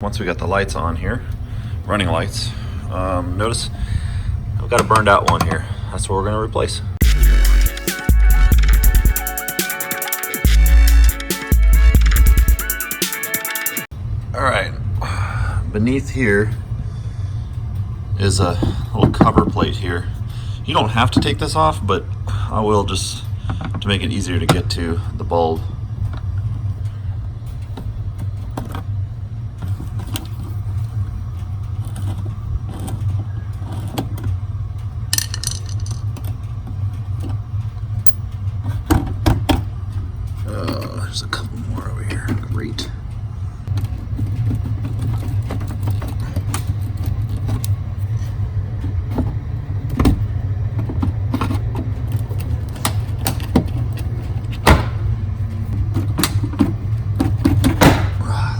once we got the lights on here, running lights, notice I've got a burned out one here. That's what we're going to replace. All right, beneath here is a little cover plate here. You don't have to take this off, but I will, just to make it easier to get to the bulb. There's a couple more over here. Great.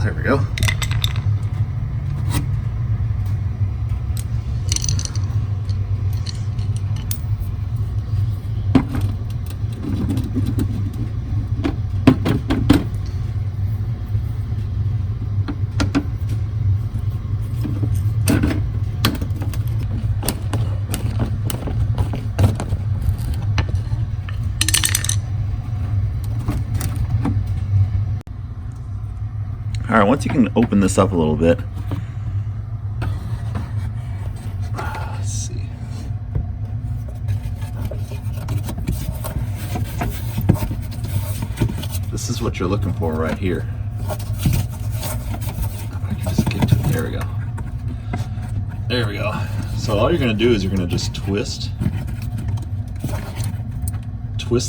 There we go. All right, once you can open this up a little bit, let's see. This is what you're looking for right here. If I can just get to it. There we go. There we go. So all you're gonna do is you're gonna just twist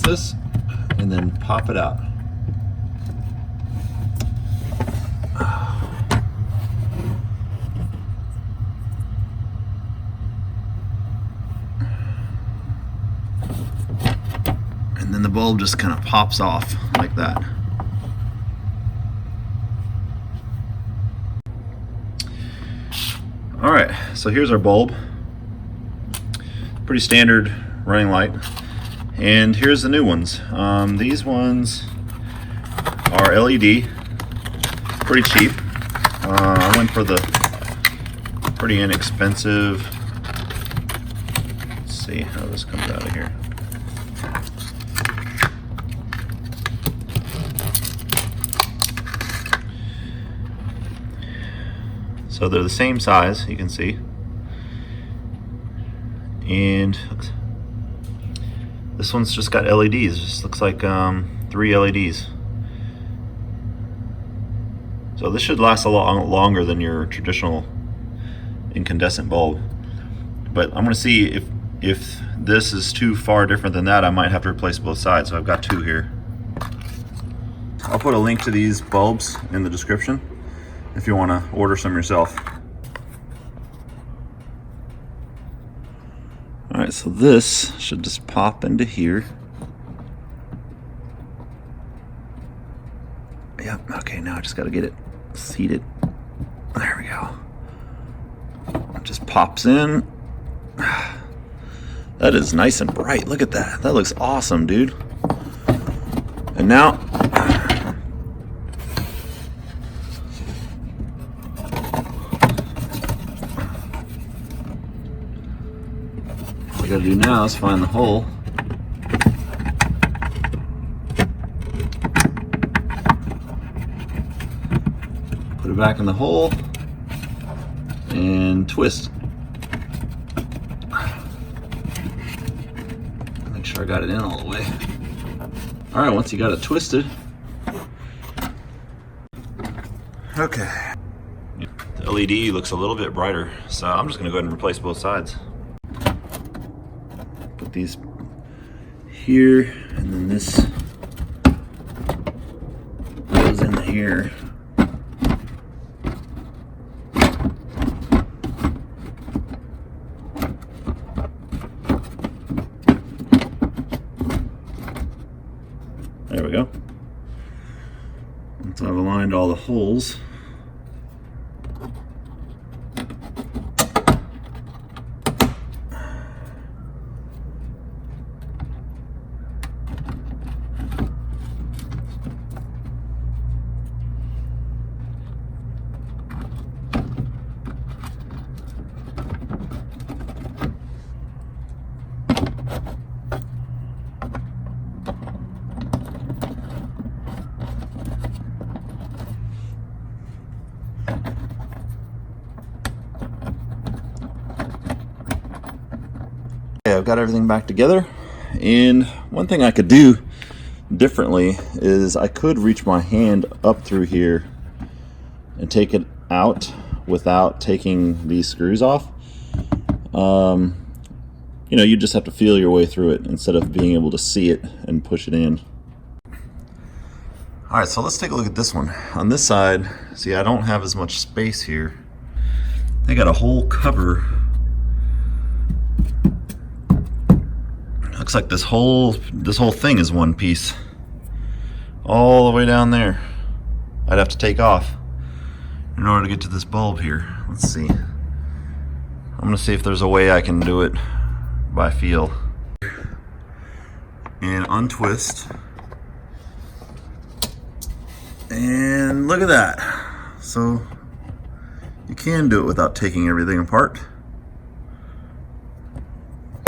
this and then pop it out. And then the bulb just kind of pops off like that. All right, so here's our bulb. Pretty standard running light. And here's the new ones. These ones are LED, pretty cheap. I went for the pretty inexpensive. Let's see how this comes out of here. So they're the same size, you can see. And this one's just got LEDs. Just looks like 3 LEDs. So this should last a lot longer than your traditional incandescent bulb. But I'm going to see if this is too far different than that. I might have to replace both sides. So I've got 2 here. I'll put a link to these bulbs in the description if you want to order some yourself. Alright, so this should just pop into here. Yep, okay, now I just got to get it seated. There we go. It just pops in. That is nice and bright. Look at that. That looks awesome, dude. And now what we gotta do now is find the hole. Put it back in the hole and twist. Make sure I got it in all the way. All right, once you got it twisted, okay. The LED looks a little bit brighter, so I'm just gonna go ahead and replace both sides. Put these here, and then this goes in here. There we go. Once I've aligned all the holes, I've got everything back together, and one thing I could do differently is I could reach my hand up through here and take it out without taking these screws off. You know, you just have to feel your way through it instead of being able to see it and push it in. All right, so let's take a look at this one. On this side, see, I don't have as much space here. They got a whole cover. Looks like this whole thing is one piece, all the way down there. I'd have to take off in order to get to this bulb here. Let's see. I'm gonna see if there's a way I can do it by feel. And untwist. And look at that. So you can do it without taking everything apart.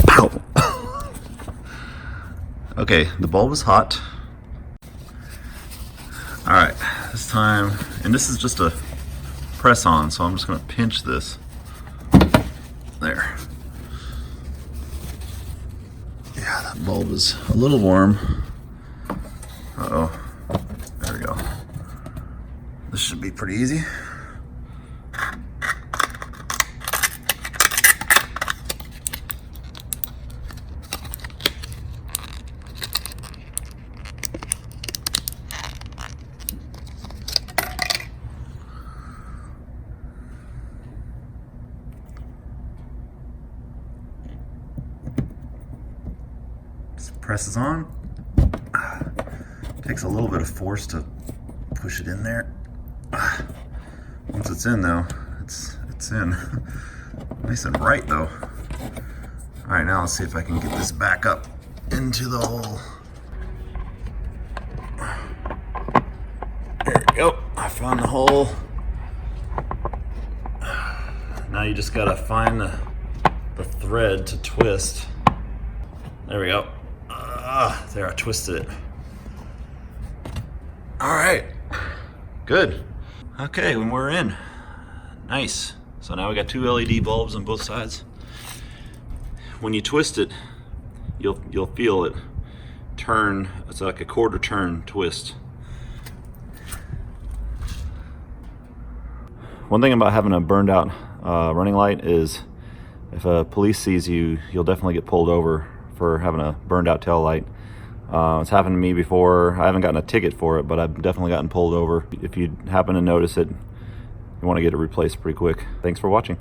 Ow. Okay, the bulb is hot. All right, this time, and this is just a press on, so I'm just gonna pinch this. There. Yeah, that bulb is a little warm. Uh-oh, there we go. This should be pretty easy. Presses on. Takes a little bit of force to push it in there. Once it's in though, it's in. Nice and bright though. All right, now let's see if I can get this back up into the hole. There we go. I found the hole. Now you just gotta find the thread to twist. There we go. There, I twisted it. All right, good. Okay, when we're in, nice. So now we got two LED bulbs on both sides. When you twist it, you'll feel it turn. It's like a quarter turn twist. One thing about having a burned out running light is if a police sees you, you'll definitely get pulled over for having a burned out tail light. It's happened to me before. I haven't gotten a ticket for it, but I've definitely gotten pulled over. If you happen to notice it, you want to get it replaced pretty quick. Thanks for watching.